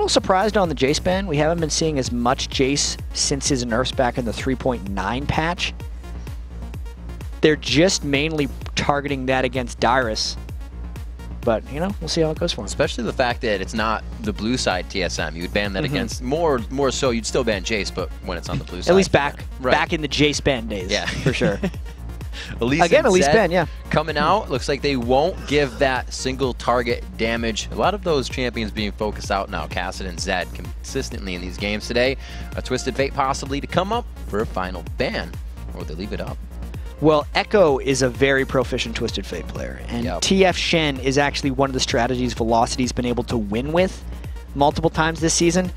little surprised on the Jace ban. We haven't been seeing as much Jace since his nerfs back in the 3.9 patch. They're just mainly targeting that against Dyrus. But, you know, we'll see how it goes for him. Especially the fact that it's not the blue side TSM. You would ban that against, more so, you'd still ban Jace, but when it's on the blue side. At least back in the Jace ban days, yeah, for sure. Elise ban, yeah. Coming out, looks like they won't give that single target damage. A lot of those champions being focused out now. Cassidy and Zed consistently in these games today. A Twisted Fate possibly to come up for a final ban, or they leave it up. Well, Echo is a very proficient Twisted Fate player, and TF Shen is actually one of the strategies Velocity's been able to win with multiple times this season.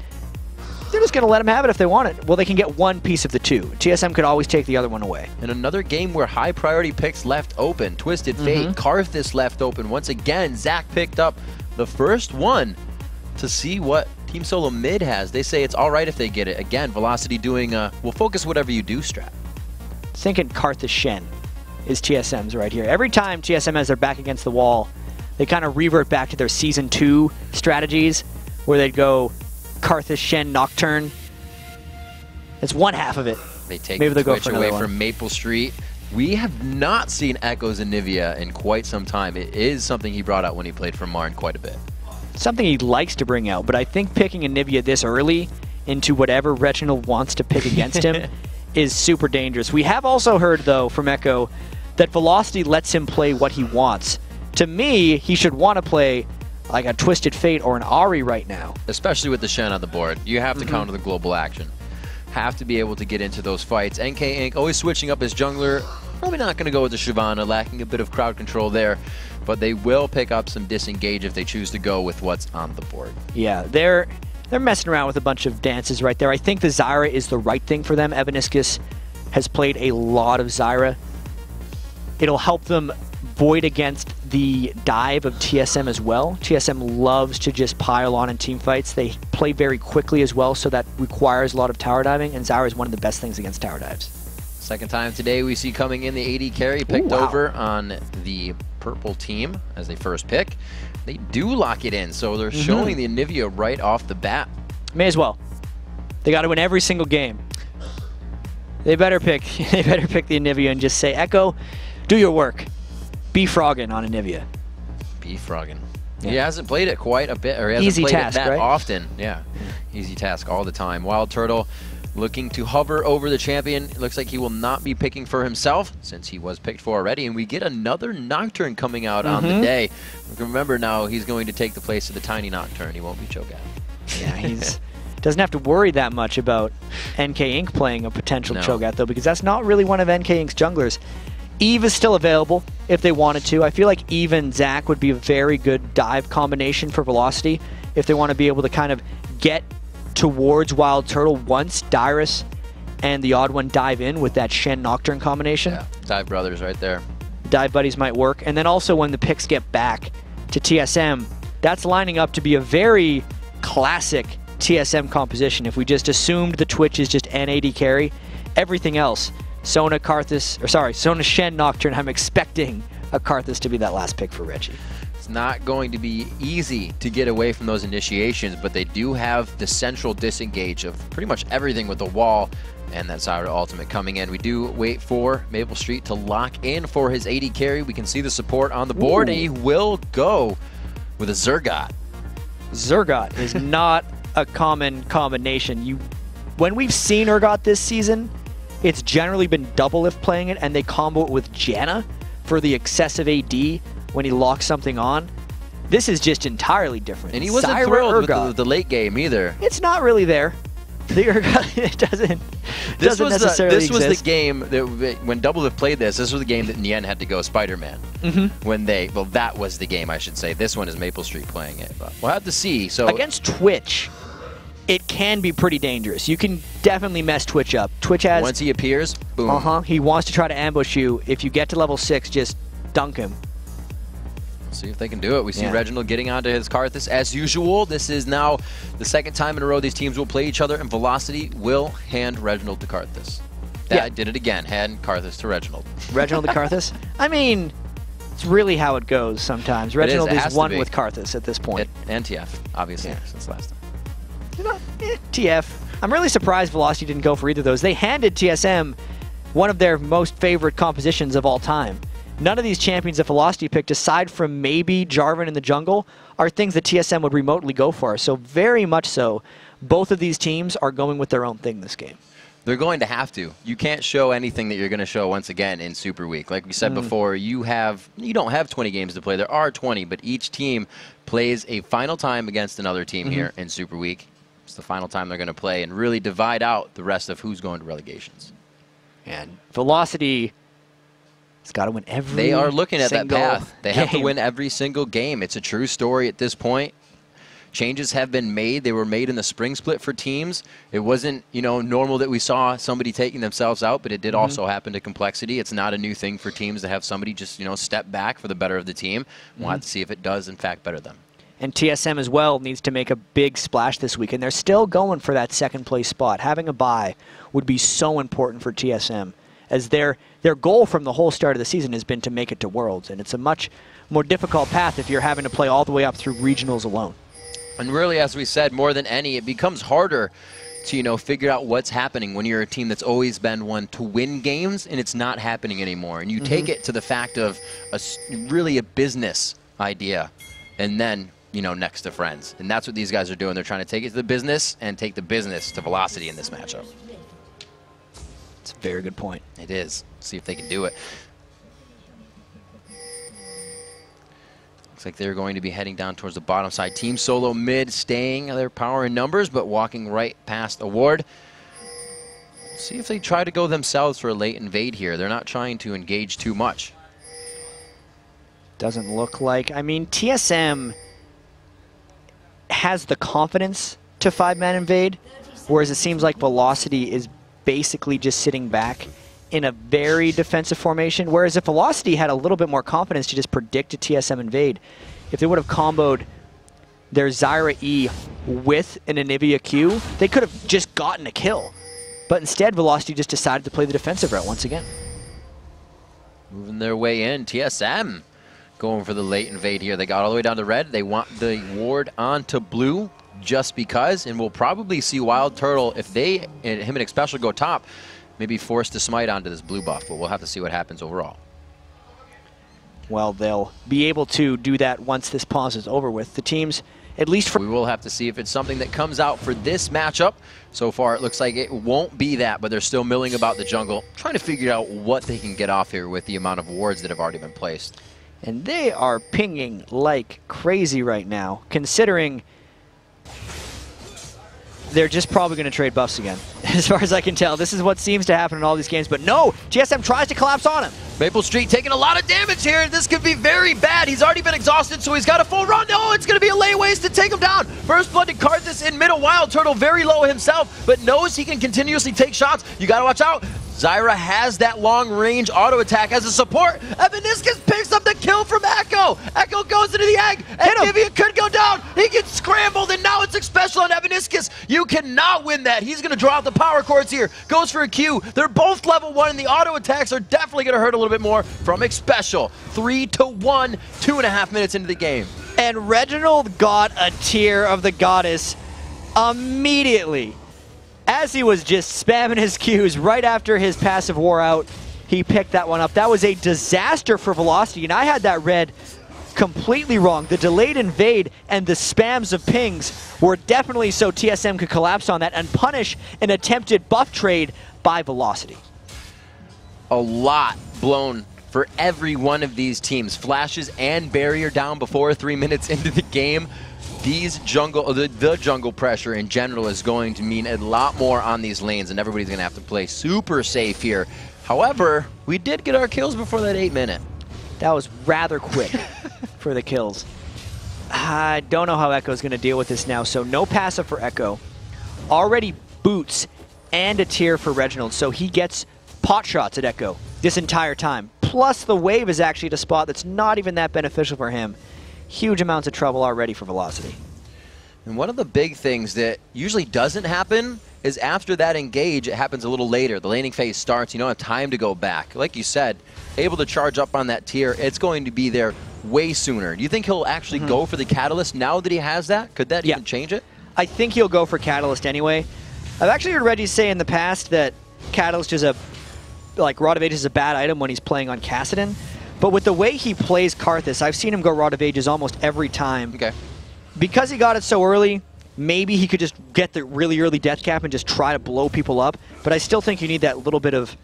They're just going to let them have it if they want it. Well, they can get one piece of the two. TSM could always take the other one away. In another game where high priority picks left open, Twisted Fate, Karthus left open. Once again, Zach picked up the first one to see what Team Solomid has. They say it's all right if they get it. Again, Velocity doing we'll focus whatever you do strat. Thinking Karthus Shen is TSM's right here. Every time TSM has their back against the wall, they kind of revert back to their Season 2 strategies where they'd go Karthus Shen Nocturne. That's one half of it. They take Maybe the they'll Twitch go for away one. from MapleStreet. We have not seen Echoes and Nivea in quite some time. It is something he brought out when he played for Marn quite a bit. Something he likes to bring out, but I think picking a Nivea this early into whatever Reginald wants to pick against him is super dangerous. We have also heard, though, from Echo that Velocity lets him play what he wants. To me, he should want to play like a Twisted Fate or an Ahri right now. Especially with the Shen on the board. You have to counter the global action. Have to be able to get into those fights. NK Inc. always switching up his jungler. Probably not going to go with the Shyvana, lacking a bit of crowd control there. But they will pick up some disengage if they choose to go with what's on the board. Yeah, they're messing around with a bunch of dances right there. I think the Zyra is the right thing for them. Evaniskus has played a lot of Zyra. It'll help them void against the dive of TSM as well. TSM loves to just pile on in team fights. They play very quickly as well, so that requires a lot of tower diving, and Zyra is one of the best things against tower dives. Second time today we see coming in the AD carry picked over on the purple team as they first pick. They do lock it in, so they're showing the Nivea right off the bat. May as well. They got to win every single game. They better pick the Nivea and just say, Echo, do your work. Be frogging on a Nivea. Be frogging. Yeah. He hasn't played it quite a bit, or he hasn't Easy played task, it that right? often. Yeah, easy task all the time. WildTurtle looking to hover over the champion. It looks like he will not be picking for himself since he was picked for already, and we get another Nocturne coming out on the day. Remember now, he's going to take the place of the tiny Nocturne. He won't be Cho'Gath. Yeah, he's doesn't have to worry that much about NK Inc. playing a potential Cho'Gath, though, because that's not really one of NK Inc.'s junglers. Eve is still available if they wanted to. I feel like Eve and Zac would be a very good dive combination for Velocity if they want to be able to kind of get towards WildTurtle once Dyrus and TheOddOne dive in with that Shen Nocturne combination. Yeah, dive brothers right there. Dive buddies might work. And then also when the picks get back to TSM, that's lining up to be a very classic TSM composition. If we just assumed the Twitch is just NAD carry, everything else, Sona, Karthus, or sorry, Sona, Shen, Nocturne, I'm expecting a Karthus to be that last pick for Reggie. It's not going to be easy to get away from those initiations, but they do have the central disengage of pretty much everything with the wall and that Zyra ultimate coming in. We do wait for MapleStreet to lock in for his AD carry. We can see the support on the board, and he will go with a Zergot. Zergot is not a common combination. When we've seen Urgot this season, it's generally been double if playing it, and they combo it with Janna for the excessive AD when he locks something on. This is just entirely different. And he wasn't thrilled with the late game either. It's not really there. The Urgot, it doesn't necessarily exist. This was the game that when Doublelift played this was the game that Nien had to go Spider-Man. When well, that was the game, I should say. This one is MapleStreet playing it, but we'll have to see. So against Twitch, it can be pretty dangerous. You can definitely mess Twitch up. Twitch has... Once he appears, boom. He wants to try to ambush you. If you get to level 6, just dunk him. See if they can do it. We see Reginald getting onto his Karthus as usual. This is now the second time in a row these teams will play each other, and Velocity will hand Reginald to Karthus. That did it again. Hand Karthus to Reginald. Reginald to Karthus? I mean, it's really how it goes sometimes. Reginald is one with Karthus at this point. And TF, obviously, since last time. TF. I'm really surprised Velocity didn't go for either of those. They handed TSM one of their most favorite compositions of all time. None of these champions that Velocity picked, aside from maybe Jarvan in the jungle, are things that TSM would remotely go for. So very much so, both of these teams are going with their own thing this game. They're going to have to. You can't show anything that you're going to show once again in Super Week. Like we said before, you don't have 20 games to play. There are 20, but each team plays a final time against another team here in Super Week. It's the final time they're going to play and really divide out the rest of who's going to relegations. And Velocity has got to win every They are looking at that path. They have to game. win every single game. It's a true story at this point. Changes have been made. They were made in the spring split for teams. It wasn't, normal that we saw somebody taking themselves out, but it did also happen to Complexity. It's not a new thing for teams to have somebody just, step back for the better of the team. We'll have to see if it does, in fact, better them. And TSM as well needs to make a big splash this week, and they're still going for that second place spot. Having a bye would be so important for TSM, as their goal from the whole start of the season has been to make it to Worlds, and it's a much more difficult path if you're having to play all the way up through regionals alone. And really, as we said, more than any, it becomes harder to, figure out what's happening when you're a team that's always been one to win games and it's not happening anymore. And you take it to the fact of really a business idea and then, next to friends. And that's what these guys are doing. They're trying to take it to the business and take the business to Velocity in this matchup. It's a very good point. It is. See if they can do it. Looks like they're going to be heading down towards the bottom side. Team Solomid staying their power in numbers, but walking right past the ward. See if they try to go themselves for a late invade here. They're not trying to engage too much. Doesn't look like. I mean, TSM has the confidence to 5-man invade, whereas it seems like Velocity is basically just sitting back in a very defensive formation, whereas if Velocity had a little bit more confidence to just predict a TSM invade, if they would have comboed their Zyra E with an Anivia Q, they could have just gotten a kill. But instead, Velocity just decided to play the defensive route once again. Moving their way in, TSM going for the late invade here. They got all the way down to red. They want the ward onto blue just because, and we'll probably see WildTurtle, if him and Xpecial go top, maybe forced to smite onto this blue buff, but we'll have to see what happens overall. Well, they'll be able to do that once this pause is over with. The teams, at least for... We will have to see if it's something that comes out for this matchup. So far, it looks like it won't be that, but they're still milling about the jungle, trying to figure out what they can get off here with the amount of wards that have already been placed. And they are pinging like crazy right now, considering they're just probably going to trade buffs again. As far as I can tell, this is what seems to happen in all these games. But no, TSM tries to collapse on him. maplestreet taking a lot of damage here. This could be very bad. He's already been exhausted, so he's got a full run. No, it's going to be a layways to take him down. First blood to Karthus in middle. WildTurtle very low himself, but knows he can continuously take shots. You got to watch out. Zyra has that long-range auto attack as a support. Evaniskus picks up the kill from Ecco. Ecco goes into the egg, and Anivia could go down. He gets scrambled, and now it's Xpecial on Evaniskus. You cannot win that. He's going to draw out the power chords here. Goes for a Q. They're both level 1, and the auto attacks are definitely going to hurt a little bit more from Xpecial. 3-1, 2.5 minutes into the game. And Reginald got a tear of the goddess immediately. As he was just spamming his Qs right after his passive wore out, he picked that one up. That was a disaster for Velocity, and I had that read completely wrong. The delayed invade and the spams of pings were definitely so TSM could collapse on that and punish an attempted buff trade by Velocity. A lot blown for every one of these teams. Flashes and barrier down before 3 minutes into the game. These the jungle pressure in general is going to mean a lot more on these lanes, and everybody's going to have to play super safe here. However, we did get our kills before that 8-minute. That was rather quick for the kills. I don't know how Echo's going to deal with this now, so no passive for Ecco. Already boots and a tier for Reginald, so he gets pot shots at Ecco this entire time. Plus the wave is actually at a spot that's not even that beneficial for him. Huge amounts of trouble already for Velocity. And one of the big things that usually doesn't happen is after that engage, it happens a little later. The laning phase starts, you don't have time to go back. Like you said, able to charge up on that tier, it's going to be there way sooner. Do you think he'll actually go for the catalyst now that he has that? Could that even change it? I think he'll go for Catalyst anyway. I've actually heard Reggie say in the past that Catalyst is Rod of Ages is a bad item when he's playing on Kassadin. But with the way he plays Karthus, I've seen him go Rod of Ages almost every time. Okay. Because he got it so early, maybe he could just get the really early death cap and just try to blow people up. But I still think you need that little bit of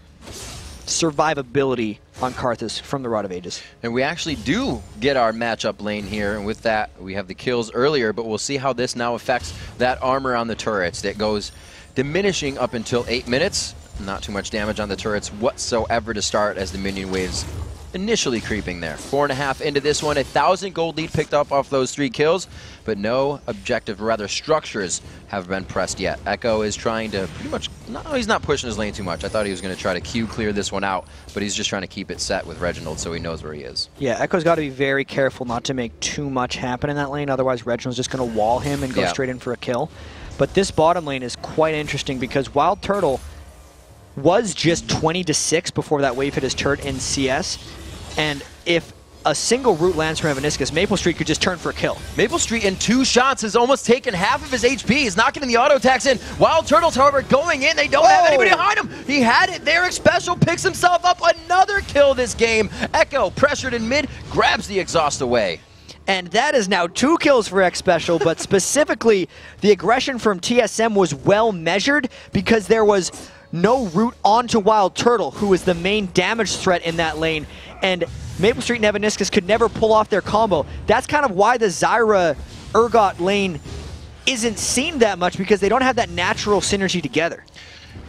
survivability on Karthus from the Rod of Ages. And we actually do get our matchup lane here, and with that, we have the kills earlier, but we'll see how this now affects that armor on the turrets. That goes diminishing up until 8 minutes. Not too much damage on the turrets whatsoever to start as the minion waves initially creeping there. 4.5 into this one, 1,000 gold lead picked up off those 3 kills, but no objective, rather structures have been pressed yet. Ecco is trying to pretty much, no, he's not pushing his lane too much. I thought he was going to try to Q clear this one out, but he's just trying to keep it set with Reginald so he knows where he is. Yeah, Echo's got to be very careful not to make too much happen in that lane, otherwise Reginald's just going to wall him and go straight in for a kill. But this bottom lane is quite interesting because WildTurtle was just 20-6 before that wave hit his turret in CS. And if a single root lands from Evaniskus, maplestreet could just turn for a kill. maplestreet in 2 shots has almost taken half of his HP. He's not getting the auto attacks in. WildTurtles, however, going in. They don't have anybody behind him. He had it there. Xpecial picks himself up another kill this game. Ecco, pressured in mid, grabs the exhaust away. And that is now 2 kills for Xpecial, but specifically, the aggression from TSM was well measured because there was no root onto WildTurtle, who is the main damage threat in that lane. And maplestreet and Evaniskus could never pull off their combo. That's kind of why the Zyra-Urgot lane isn't seen that much, because they don't have that natural synergy together.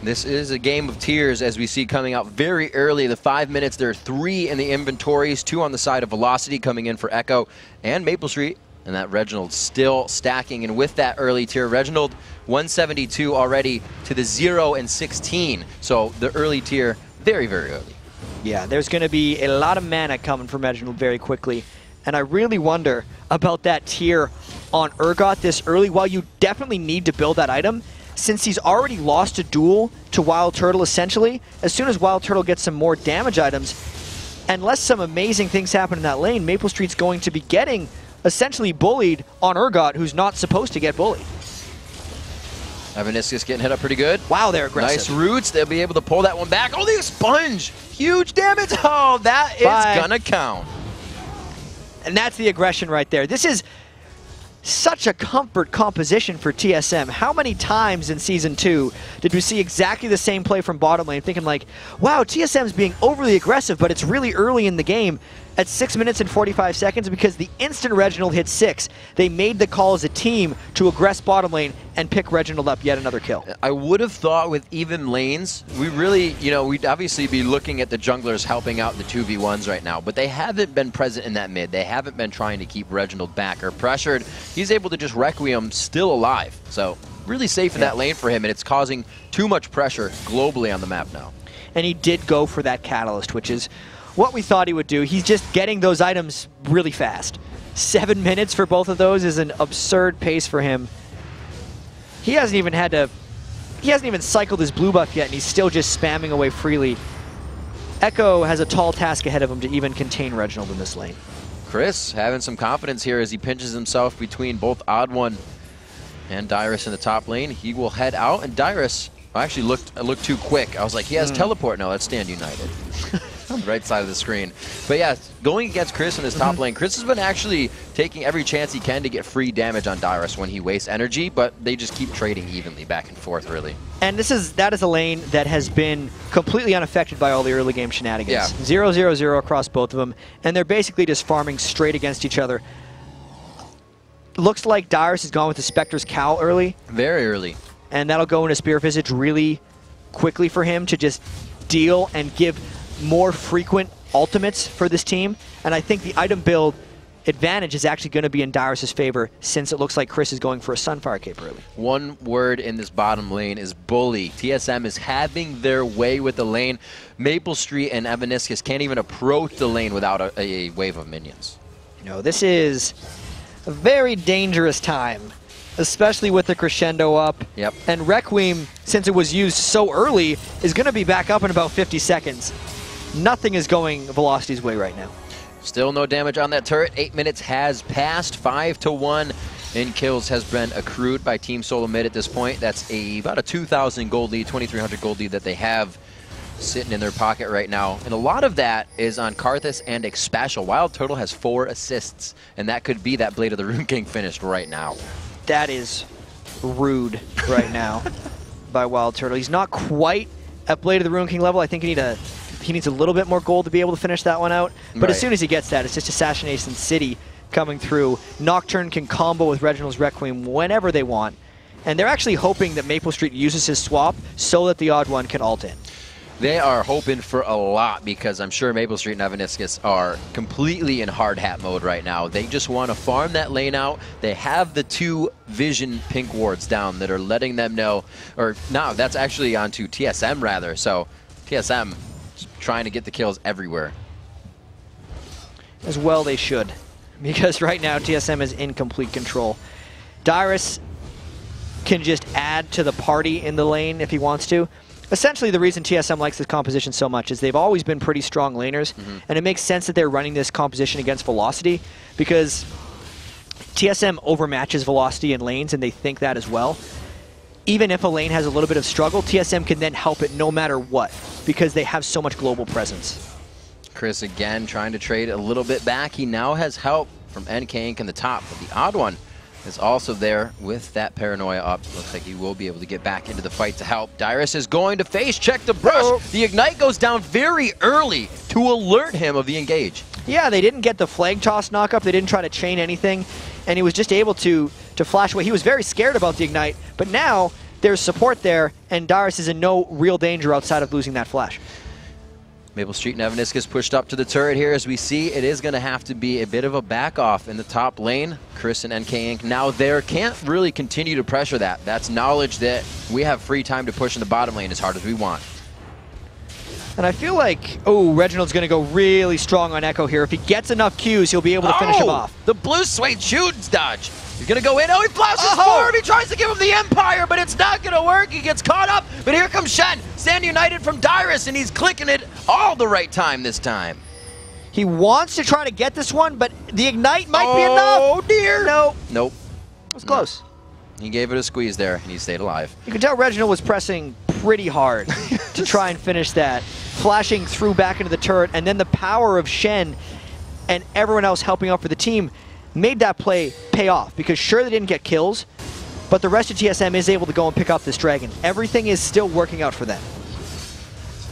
This is a game of tears, as we see coming out very early. The 5 minutes, there are 3 in the inventories, 2 on the side of Velocity coming in for Ecco and maplestreet. And that Reginald still stacking, and with that early tier, Reginald 172 already to the 0 and 16. So the early tier, very, very early. Yeah, there's going to be a lot of mana coming from Reginald very quickly. And I really wonder about that tier on Urgot this early. While you definitely need to build that item, since he's already lost a duel to WildTurtle essentially, as soon as WildTurtle gets some more damage items, unless some amazing things happen in that lane, maplestreet's going to be getting essentially bullied on Urgot, who's not supposed to get bullied. Evaniskus getting hit up pretty good. Wow, they're aggressive. Nice roots. They'll be able to pull that one back. Oh, the sponge! Huge damage. Oh, that is gonna count. And that's the aggression right there. This is such a comfort composition for TSM. How many times in Season 2 did we see exactly the same play from bottom lane, thinking like, wow, TSM's being overly aggressive, but it's really early in the game at 6 minutes and 45 seconds because the instant Reginald hit 6, they made the call as a team to aggress bottom lane and pick Reginald up yet another kill. I would have thought with even lanes, we really, we'd obviously be looking at the junglers helping out the 2v1s right now, but they haven't been present in that mid. They haven't been trying to keep Reginald back or pressured. He's able to just Requiem still alive. So really safe in that lane for him, and it's causing too much pressure globally on the map now. And he did go for that Catalyst, which is what we thought he would do. He's just getting those items really fast. 7 minutes for both of those is an absurd pace for him. He hasn't even cycled his blue buff yet, and he's still just spamming away freely. Ecco has a tall task ahead of him to even contain Reginald in this lane. Cris having some confidence here as he pinches himself between both OddOne and Dyrus in the top lane. He will head out, and Dyrus actually looked too quick. I was like, he has teleport. No, let's stand united. On the right side of the screen. But yeah, going against Cris in his top lane, Cris has been actually taking every chance he can to get free damage on Dyrus when he wastes energy, but they just keep trading evenly back and forth, really. And that is a lane that has been completely unaffected by all the early game shenanigans. Yeah. 0-0-0 across both of them, and they're basically just farming straight against each other. Looks like Dyrus has gone with the Spectre's Cowl early. Very early. And that'll go into Spear Visage really quickly for him to just deal and give more frequent ultimates for this team. And I think the item build advantage is actually going to be in Dyrus' favor, since it looks like Cris is going for a Sunfire Cape early. One word in this bottom lane is bully. TSM is having their way with the lane. maplestreet and Evaniskus can't even approach the lane without a wave of minions. This is a very dangerous time, especially with the crescendo up. Yep. And Requiem, since it was used so early, is going to be back up in about 50 seconds. Nothing is going Velocity's way right now. Still no damage on that turret. 8 minutes has passed. 5-1 in kills has been accrued by Team Solomid at this point. That's about a 2,000 gold lead, 2,300 gold lead that they have sitting in their pocket right now. And a lot of that is on Karthus and Xpecial. WildTurtle has 4 assists, and that could be that Blade of the Rune King finished right now. That is rude right now by WildTurtle. He's not quite at Blade of the Rune King level. I think he needs a little bit more gold to be able to finish that one out. But as soon as he gets that, it's just Assassination City coming through. Nocturne can combo with Reginald's Requiem whenever they want. And they're actually hoping that maplestreet uses his swap so that TheOddOne can ult in. They are hoping for a lot because I'm sure maplestreet and Evaniskus are completely in hard hat mode right now. They just want to farm that lane out. They have the 2 vision pink wards down that are letting them know, or no, that's actually onto TSM rather. So TSM trying to get the kills everywhere. As well they should, because right now TSM is in complete control. Dyrus can just add to the party in the lane if he wants to. Essentially, the reason TSM likes this composition so much is they've always been pretty strong laners, and it makes sense that they're running this composition against Velocity, because TSM overmatches Velocity in lanes, and they think that as well. Even if a lane has a little bit of struggle, TSM can then help it no matter what, because they have so much global presence. Cris again trying to trade a little bit back. He now has help from NK Inc in the top, but TheOddOne is also there with that paranoia up. Looks like he will be able to get back into the fight to help. Dyrus is going to face check the brush. The Ignite goes down very early to alert him of the engage. Yeah, they didn't get the flag toss knockup. They didn't try to chain anything, and he was just able to flash away. He was very scared about the Ignite, but now there's support there, and Dyrus is in no real danger outside of losing that flash. maplestreet and Evaniskus pushed up to the turret here. As we see, it is going to have to be a bit of a back off in the top lane. Cris and NK Inc now there can't really continue to pressure that. That's knowledge that we have free time to push in the bottom lane as hard as we want. And I feel like, oh, Reginald's going to go really strong on Echo here. If he gets enough Qs, he'll be able to finish him off. The blue suede shoots dodge. He's going to go in. Oh, he flashes forward. He tries to give him the Empire, but it's not going to work. He gets caught up. But here comes Shen. Stand United from Dyrus, and he's clicking it all the right time this time. He wants to try to get this one, but the Ignite might be enough. Oh, dear. Nope. It was close. He gave it a squeeze there, and he stayed alive. You can tell Reginald was pressing pretty hard to try and finish that. Flashing through back into the turret, and then the power of Shen and everyone else helping out for the team made that play pay off, because sure they didn't get kills, but the rest of TSM is able to go and pick up this dragon. Everything is still working out for them.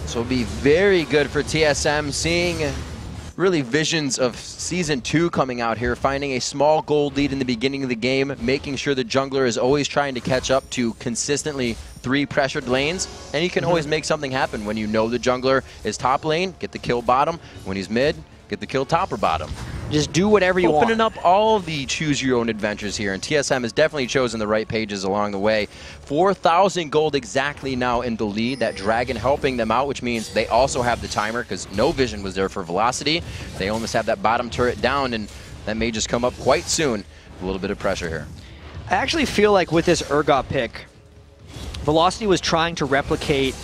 So it'll be very good for TSM, seeing really visions of Season 2 coming out here, finding a small gold lead in the beginning of the game, making sure the jungler is always trying to catch up to consistently 3 pressured lanes, and you can always make something happen when you know the jungler is top lane, get the kill bottom, when he's mid, get the kill top or bottom. Just do whatever you want. Opening up all of the choose your own adventures here, and TSM has definitely chosen the right pages along the way. 4,000 gold exactly now in the lead. That dragon helping them out, which means they also have the timer because no vision was there for Velocity. They almost have that bottom turret down, and that may just come up quite soon. A little bit of pressure here. I actually feel like with this Urgot pick, Velocity was trying to replicate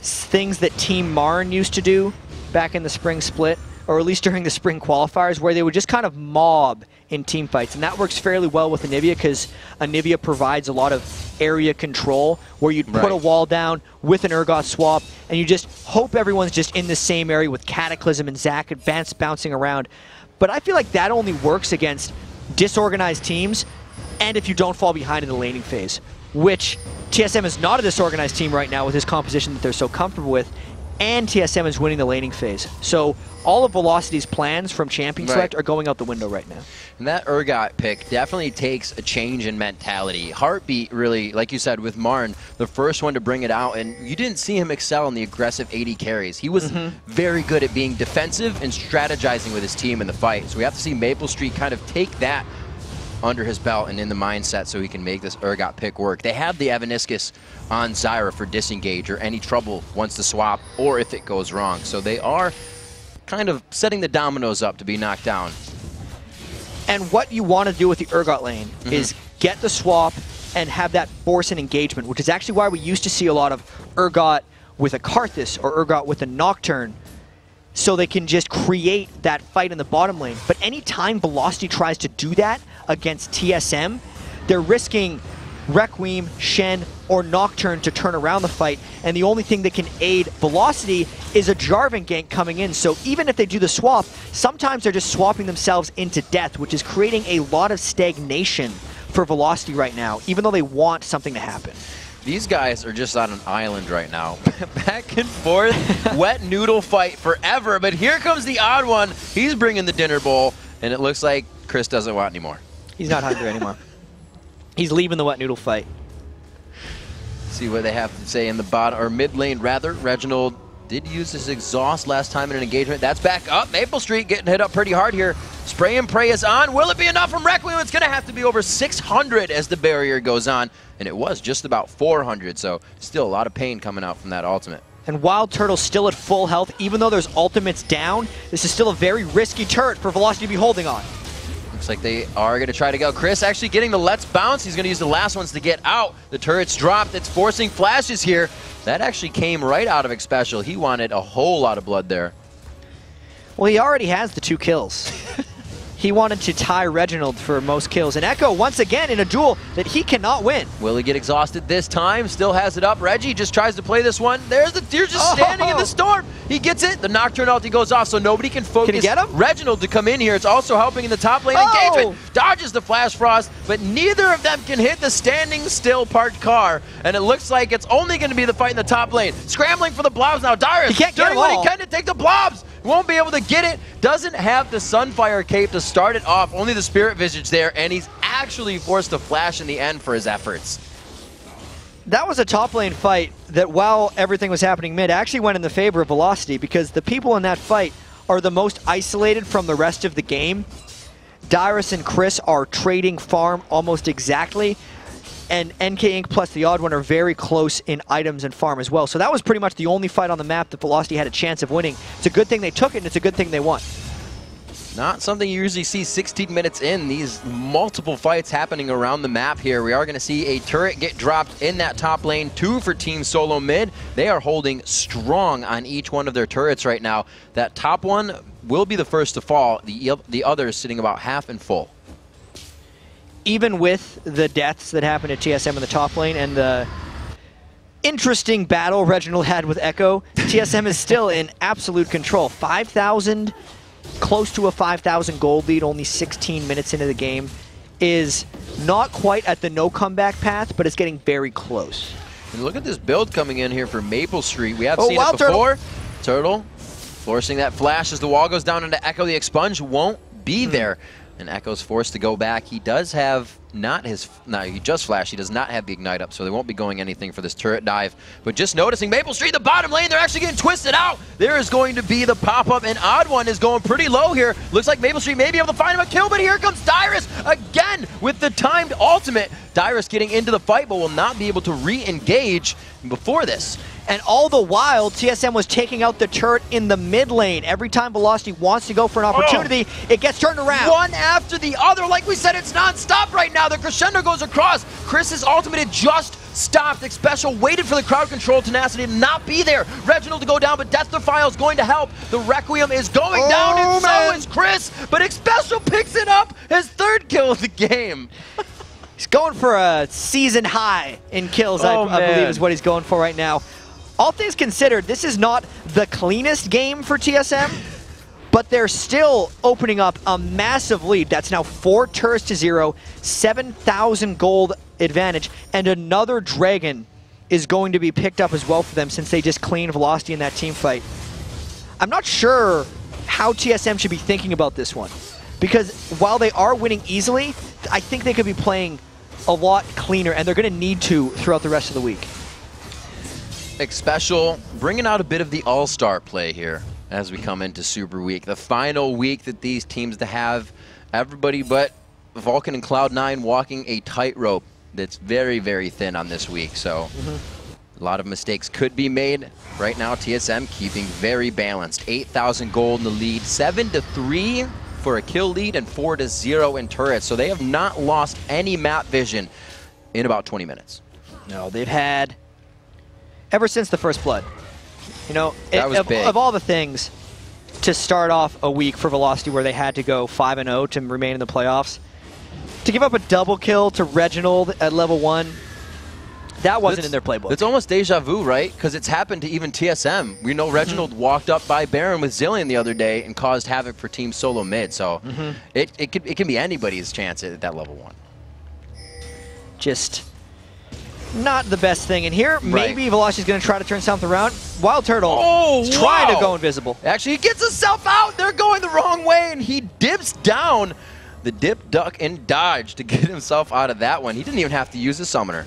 things that Team Marn used to do back in the spring split, or at least during the spring qualifiers, where they would just kind of mob in team fights. And that works fairly well with Anivia, because Anivia provides a lot of area control, where you'd put a wall down with an Urgot swap, and you just hope everyone's just in the same area with Cataclysm and Zac bouncing around. But I feel like that only works against disorganized teams, and if you don't fall behind in the laning phase, which TSM is not a disorganized team right now with this composition that they're so comfortable with, and TSM is winning the laning phase. So all of Velocity's plans from Champion Select are going out the window right now. And that Urgot pick definitely takes a change in mentality. Heartbeat, really, like you said, with Marn, the first one to bring it out, and you didn't see him excel in the aggressive 80 carries. He was very good at being defensive and strategizing with his team in the fight. So we have to see maplestreet kind of take that under his belt and in the mindset so he can make this Urgot pick work. They have the Evaniskus on Zyra for disengage or any trouble once the swap or if it goes wrong. So they are kind of setting the dominoes up to be knocked down. And what you want to do with the Urgot lane is get the swap and have that force and engagement, which is actually why we used to see a lot of Urgot with a Karthus or Urgot with a Nocturne, so they can just create that fight in the bottom lane. But anytime Velocity tries to do that against TSM, they're risking Requiem, Shen, or Nocturne to turn around the fight, and the only thing that can aid Velocity is a Jarvan gank coming in. So even if they do the swap, sometimes they're just swapping themselves into death, which is creating a lot of stagnation for Velocity right now, even though they want something to happen. These guys are just on an island right now. Back and forth, wet noodle fight forever, but here comes the odd one. He's bringing the dinner bowl, and it looks like Cris doesn't want anymore. He's not hungry anymore. He's leaving the wet noodle fight. See what they have to say in the bottom, or mid lane rather. Reginald did use his exhaust last time in an engagement. That's back up. maplestreet getting hit up pretty hard here. Spray and pray is on. Will it be enough from Requiem? It's going to have to be over 600 as the barrier goes on. And it was just about 400, so still a lot of pain coming out from that ultimate. And WildTurtle still at full health, even though there's ultimates down. This is still a very risky turret for Velocity to be holding on. Looks like they are going to try to go. Cris actually getting the let's bounce. He's going to use the last ones to get out. The turret's dropped. It's forcing flashes here. That actually came right out of Xpecial. He wanted a whole lot of blood there. Well, he already has the 2 kills. He wanted to tie Reginald for most kills. And ecco, once again, in a duel that he cannot win. Will he get exhausted this time? Still has it up. Reggie just tries to play this one. There's the Deer just standing in the storm. He gets it. The Nocturne ulti goes off, so nobody can focus. Can he get him? Reginald to come in here. It's also helping in the top lane engagement. Dodges the Flash Frost, but neither of them can hit the standing still parked car. And it looks like it's only going to be the fight in the top lane. Scrambling for the blobs now. Dyrus he can't get doing what he can to take the blobs. Won't be able to get it. Doesn't have the Sunfire cape to start it off. Only the Spirit Visage there, and he's actually forced to flash in the end for his efforts. That was a top lane fight that, while everything was happening mid, actually went in the favor of Velocity, because the people in that fight are the most isolated from the rest of the game. Dyrus and Cris are trading farm almost exactly, and NK Inc. plus TheOddOne are very close in items and farm as well. So that was pretty much the only fight on the map that Velocity had a chance of winning. It's a good thing they took it, and it's a good thing they won. Not something you usually see 16 minutes in. These multiple fights happening around the map here. We are going to see a turret get dropped in that top lane. 2 for Team Solomid. They are holding strong on each one of their turrets right now. That top one will be the first to fall. The others sitting about half and full. Even with the deaths that happened at TSM in the top lane and the interesting battle Reginald had with Echo, TSM is still in absolute control. 5,000, close to a 5,000 gold lead, only 16 minutes into the game, is not quite at the no comeback path, but it's getting very close. And look at this build coming in here for maplestreet. We have seen it before. Turtle forcing that flash as the wall goes down into Echo. The expunge won't be there. And Echo's forced to go back. He does have not his... No, he just flashed. He does not have the ignite up, so they won't be going anything for this turret dive. But just noticing maplestreet, the bottom lane, they're actually getting twisted out. There is going to be the pop-up, and OddOne is going pretty low here. Looks like maplestreet may be able to find him a kill, but here comes Dyrus again with the timed ultimate. Dyrus getting into the fight, but will not be able to re-engage before this. And all the while, TSM was taking out the turret in the mid lane. Every time Velocity wants to go for an opportunity, it gets turned around. One after the other. Like we said, it's non-stop right now. The crescendo goes across. Cris's ultimate had just stopped. Xpecial waited for the crowd control tenacity to not be there. Reginald to go down, but Death Defile is going to help. The Requiem is going down, and so is Cris. But Xpecial picks it up. His 3rd kill of the game. He's going for a season high in kills, I believe is what he's going for right now. All things considered, this is not the cleanest game for TSM, but they're still opening up a massive lead. That's now 4 turrets to 0, 7,000 gold advantage, and another dragon is going to be picked up as well for them since they just cleaned Velocity in that team fight. I'm not sure how TSM should be thinking about this one, because while they are winning easily, I think they could be playing a lot cleaner, and they're going to need to throughout the rest of the week. Xpecial bringing out a bit of the all-star play here as we come into Super Week. The final week that these teams to have everybody but Vulcan and Cloud9 walking a tightrope that's very, very thin on this week. So a lot of mistakes could be made. Right now, TSM keeping very balanced. 8,000 gold in the lead, 7-3 for a kill lead, and 4-0 in turrets. So they have not lost any map vision in about 20 minutes. No, they've had... ever since the first blood. You know, of all the things to start off a week for Velocity where they had to go 5-0 to remain in the playoffs, To give up a double kill to Reginald at level 1, that wasn't in their playbook. It's almost deja vu, right? Because it's happened to even TSM. We know Reginald walked up by Baron with Zillion the other day and caused havoc for Team Solomid. So it can be anybody's chance at that level 1. Just not the best thing. And here, maybe Velocity's going to try to turn something around. WildTurtle is trying to go invisible. Actually, he gets himself out. They're going the wrong way, and he dips down the dip, duck, and dodge to get himself out of that one. He didn't even have to use his summoner.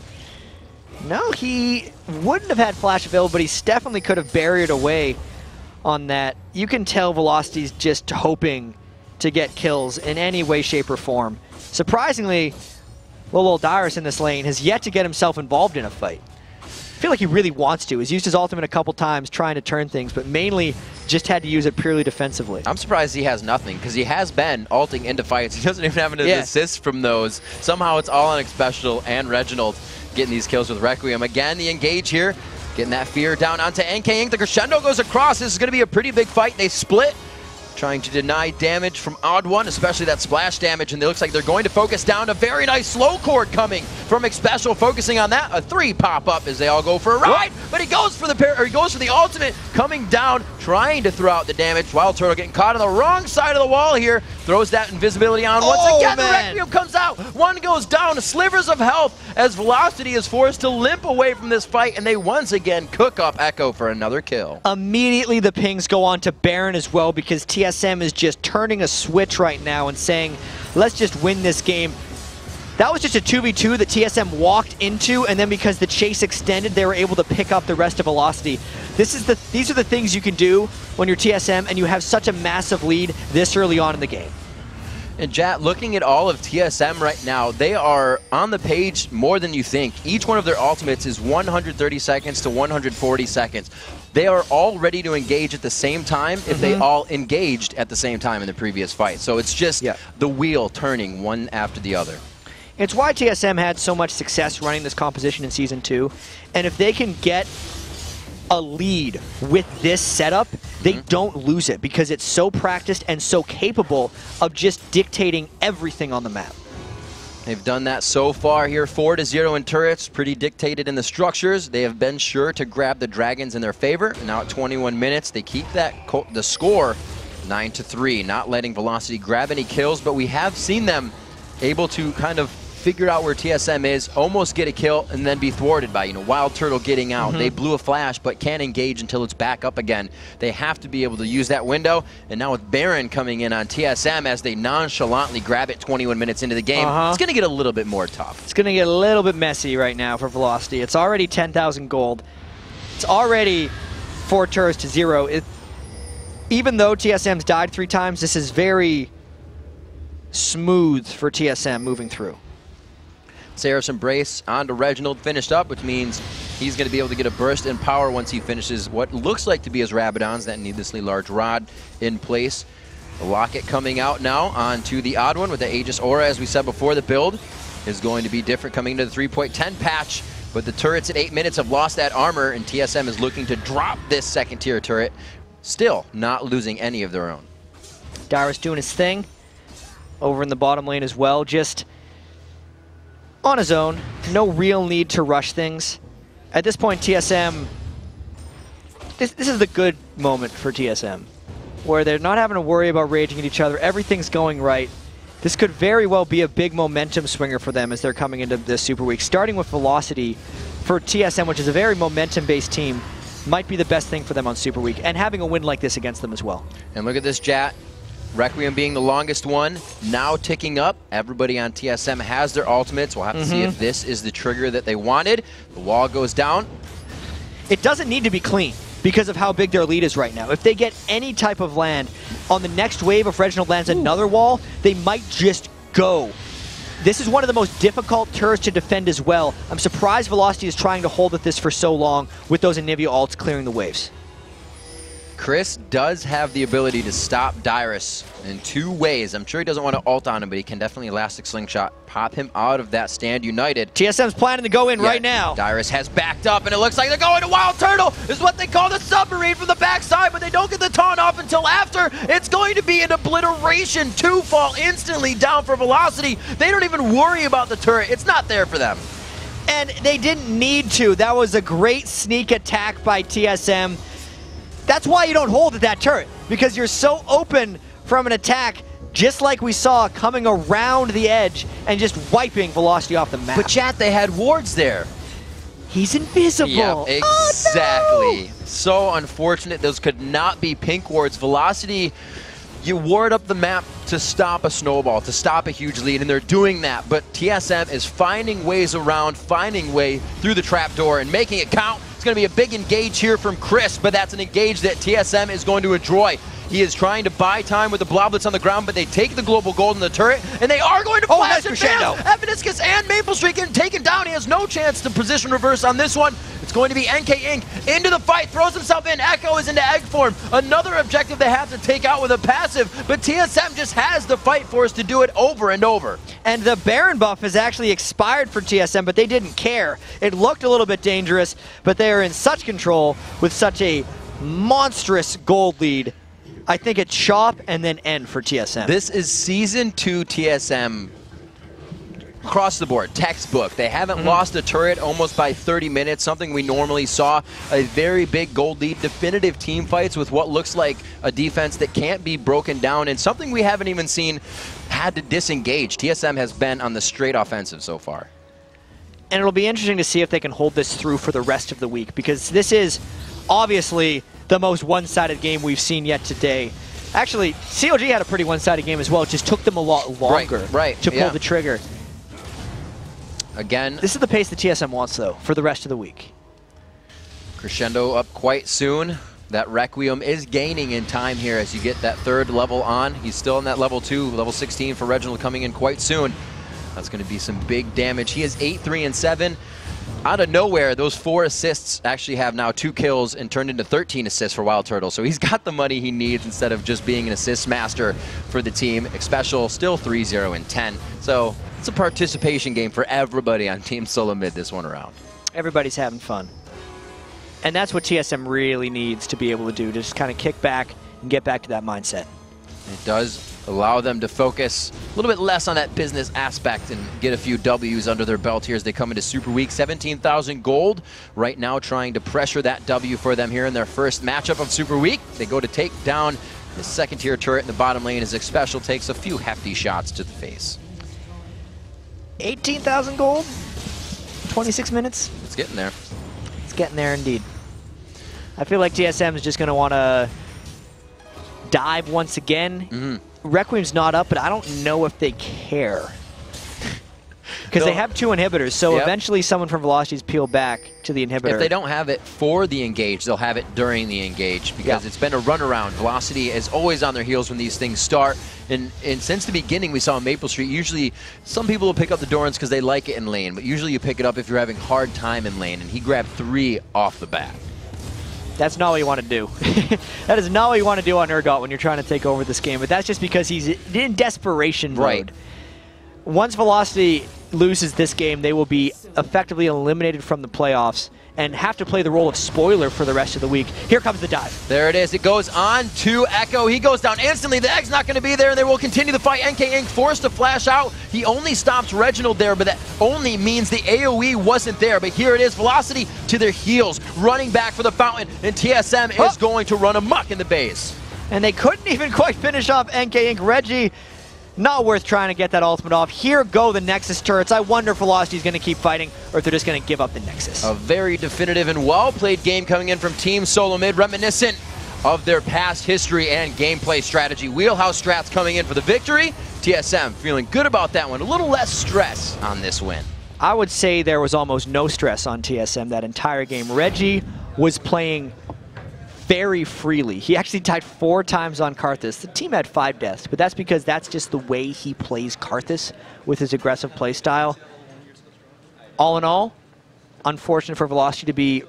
No, he wouldn't have had flash available, but he definitely could have barriered away on that. You can tell Velocity's just hoping to get kills in any way, shape, or form. Surprisingly, little old Dyrus in this lane has yet to get himself involved in a fight. I feel like he really wants to. He's used his ultimate a couple times trying to turn things, but mainly just had to use it purely defensively. I'm surprised he has nothing, because he has been ulting into fights. He doesn't even have an assist from those. Somehow it's all on Xpecial and Reginald getting these kills with Requiem. Again, the engage here, getting that fear down onto NK Inc. The crescendo goes across. This is going to be a pretty big fight. They split, trying to deny damage from TheOddOne, especially that splash damage, and it looks like they're going to focus down. A very nice slow chord coming from Xpecial, focusing on that. A 3 pop up as they all go for a ride, but he goes for the ultimate, coming down, trying to throw out the damage. WildTurtle getting caught on the wrong side of the wall here, throws that invisibility on once again. The Requiem comes out, one goes down, slivers of health as Velocity is forced to limp away from this fight, and they once again cook up Echo for another kill. Immediately the pings go on to Baron as well, because TSM is just turning a switch right now and saying, let's just win this game. That was just a 2v2 that TSM walked into, and then because the chase extended, they were able to pick up the rest of Velocity. These are the things you can do when you're TSM and you have such a massive lead this early on in the game. And Jat, looking at all of TSM right now, they are on the page more than you think. Each one of their ultimates is 130 seconds to 140 seconds. They are all ready to engage at the same time if they all engaged at the same time in the previous fight. So it's just the wheel turning one after the other. It's why TSM had so much success running this composition in Season 2. And if they can get a lead with this setup, they don't lose it, because it's so practiced and so capable of just dictating everything on the map. They've done that so far here. 4-0 in turrets, pretty dictated in the structures. They have been sure to grab the dragons in their favor. Now at 21 minutes, they keep the score 9-3, not letting Velocity grab any kills, but we have seen them able to kind of figure out where TSM is, almost get a kill, and then be thwarted by, WildTurtle getting out. They blew a flash, but can't engage until it's back up again. They have to be able to use that window, and now with Baron coming in on TSM as they nonchalantly grab it 21 minutes into the game, it's going to get a little bit more tough. It's going to get a little bit messy right now for Velocity. It's already 10,000 gold. It's already 4 turrets to 0. Even though TSM's died 3 times, this is very smooth for TSM moving through. Seraph Embrace onto Reginald, finished up, which means he's going to be able to get a burst in power once he finishes what looks like to be his Rabadons, that needlessly large rod in place. The Locket coming out now onto the TheOddOne with the Aegis Aura. As we said before, the build is going to be different coming into the 3.10 patch, but the turrets at 8 minutes have lost that armor, and TSM is looking to drop this second-tier turret, still not losing any of their own. Dyrus doing his thing over in the bottom lane as well, just on his own, no real need to rush things. At this point, TSM, this is the good moment for TSM, where they're not having to worry about raging at each other. Everything's going right. This could very well be a big momentum swinger for them as they're coming into this Super Week. Starting with Velocity for TSM, which is a very momentum-based team, might be the best thing for them on Super Week, and having a win like this against them as well. And look at this, Jat. Requiem being the longest one, now ticking up. Everybody on TSM has their ultimates. We'll have to see if this is the trigger that they wanted. The wall goes down. It doesn't need to be clean because of how big their lead is right now. If they get any type of land on the next wave, if Reginald lands another wall, they might just go. This is one of the most difficult turrets to defend as well. I'm surprised Velocity is trying to hold at this for so long with those Anivia ults clearing the waves. Cris does have the ability to stop Dyrus in 2 ways. I'm sure he doesn't want to ult on him, but he can definitely Elastic Slingshot, pop him out of that stand united. TSM's planning to go in right now. Dyrus has backed up, and it looks like they're going to WildTurtle. Is what they call the submarine from the backside, but they don't get the taunt off until after. It's going to be an obliteration. 2 fall instantly down for Velocity. They don't even worry about the turret. It's not there for them. And they didn't need to. That was a great sneak attack by TSM. That's why you don't hold at that turret, because you're so open from an attack, just like we saw coming around the edge and just wiping Velocity off the map. But chat, they had wards there. He's invisible. Yeah, exactly. Oh, no! So unfortunate. Those could not be pink wards. Velocity, you ward up the map to stop a snowball, to stop a huge lead, and they're doing that. But TSM is finding ways around, finding way through the trapdoor and making it count. It's going to be a big engage here from Cris, but that's an engage that TSM is going to enjoy. He is trying to buy time with the bloblets on the ground, but they take the global gold in the turret, and they are going to flash it down. Evaniskus and maplestreet getting taken down. He has no chance to position reverse on this one. It's going to be NK Inc. into the fight, throws himself in. Echo is into egg form. Another objective they have to take out with a passive, but TSM just has the fight force to do it over and over. And the Baron buff has actually expired for TSM, but they didn't care. It looked a little bit dangerous, but they are in such control with such a monstrous gold lead. I think it's shop and then end for TSM. This is Season 2 TSM across the board, textbook. They haven't lost a turret almost by 30 minutes, something we normally saw. A very big gold lead, definitive team fights with what looks like a defense that can't be broken down, and something we haven't even seen had to disengage. TSM has been on the straight offensive so far. And it'll be interesting to see if they can hold this through for the rest of the week, because this is obviously the most one-sided game we've seen yet today. Actually, COG had a pretty one-sided game as well. It just took them a lot longer to pull the trigger. Again, this is the pace that TSM wants, though, for the rest of the week. Crescendo up quite soon. That Requiem is gaining in time here as you get that 3rd level on. He's still in that level 2, level 16 for Reginald coming in quite soon. That's going to be some big damage. He is 8, 3, and 7. Out of nowhere, those 4 assists actually have now 2 kills and turned into 13 assists for WildTurtle. So he's got the money he needs instead of just being an assist master for the team. Xpecial still 3, 0, and 10. So it's a participation game for everybody on Team Solomid this one around. Everybody's having fun. And that's what TSM really needs to be able to do, to just kind of kick back and get back to that mindset. It does allow them to focus a little bit less on that business aspect and get a few W's under their belt here as they come into Super Week. 17,000 gold right now, trying to pressure that W for them here in their first matchup of Super Week. They go to take down the 2nd-tier turret in the bottom lane as Xpecial takes a few hefty shots to the face. 18,000 gold, 26 minutes. It's getting there. It's getting there indeed. I feel like TSM is just going to want to dive once again. Requiem's not up, but I don't know if they care. Because they have 2 inhibitors, so eventually someone from Velocity's peel back to the inhibitor. If they don't have it for the engage, they'll have it during the engage, because it's been a runaround. Velocity is always on their heels when these things start. And since the beginning, we saw maplestreet, usually some people will pick up the Dorans because they like it in lane, but usually you pick it up if you're having hard time in lane, and he grabbed 3 off the bat. That's not what you want to do. That is not what you want to do on TheOddOne when you're trying to take over this game, but that's just because he's in desperation mode. Once Velocity loses this game, they will be effectively eliminated from the playoffs and have to play the role of spoiler for the rest of the week. Here comes the dive. There it is. It goes on to Echo. He goes down instantly. The egg's not going to be there, and they will continue the fight. NK Inc. forced to flash out. He only stops Reginald there, but that only means the AoE wasn't there. But here it is. Velocity to their heels, running back for the fountain, and TSM is going to run amok in the base. And they couldn't even quite finish off NK Inc. Reggie, not worth trying to get that ultimate off. Here go the Nexus turrets. I wonder if Velocity's going to keep fighting or if they're just going to give up the Nexus. A very definitive and well-played game coming in from Team Solomid, reminiscent of their past history and gameplay strategy. Wheelhouse strats coming in for the victory. TSM feeling good about that one. A little less stress on this win. I would say there was almost no stress on TSM that entire game. Reggie was playing very freely. He actually died 4 times on Karthus. The team had 5 deaths, but that's because that's just the way he plays Karthus with his aggressive play style. All in all, unfortunate for Velocity to be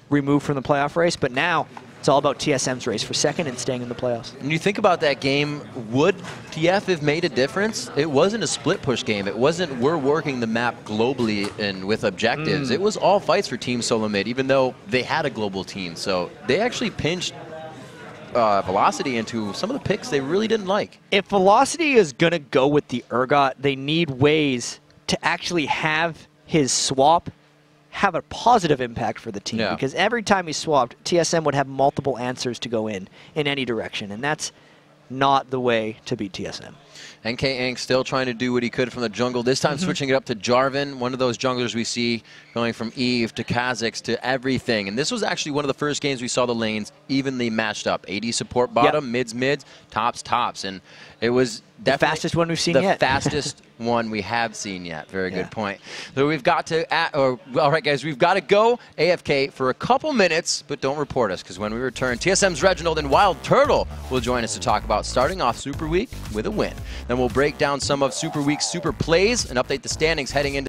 removed from the playoff race, but now It's all about TSM's race for second and staying in the playoffs. When you think about that game, would TF have made a difference? It wasn't a split push game. It wasn't we're working the map globally and with objectives. It was all fights for Team Solomid, even though they had a global team. So they actually pinched Velocity into some of the picks they really didn't like. If Velocity is going to go with the Urgot, they need ways to actually have his swap have a positive impact for the team. Because every time he swapped, TSM would have multiple answers to go in any direction, and that's not the way to beat TSM. NK Inc. still trying to do what he could from the jungle, this time switching it up to Jarvan, one of those junglers we see going from Eve to Kha'Zix to everything. And this was actually one of the first games we saw the lanes evenly matched up. AD support bottom, mids, tops, tops. And it was definitely the fastest one we've seen yet. The fastest one we have seen yet. Very good point. So we've got to, all right, guys, we've got to go AFK for a couple minutes, but don't report us, because when we return, TSM's Reginald and WildTurtle will join us to talk about starting off Super Week with a win. Then we'll break down some of Super Week's super plays and update the standings heading into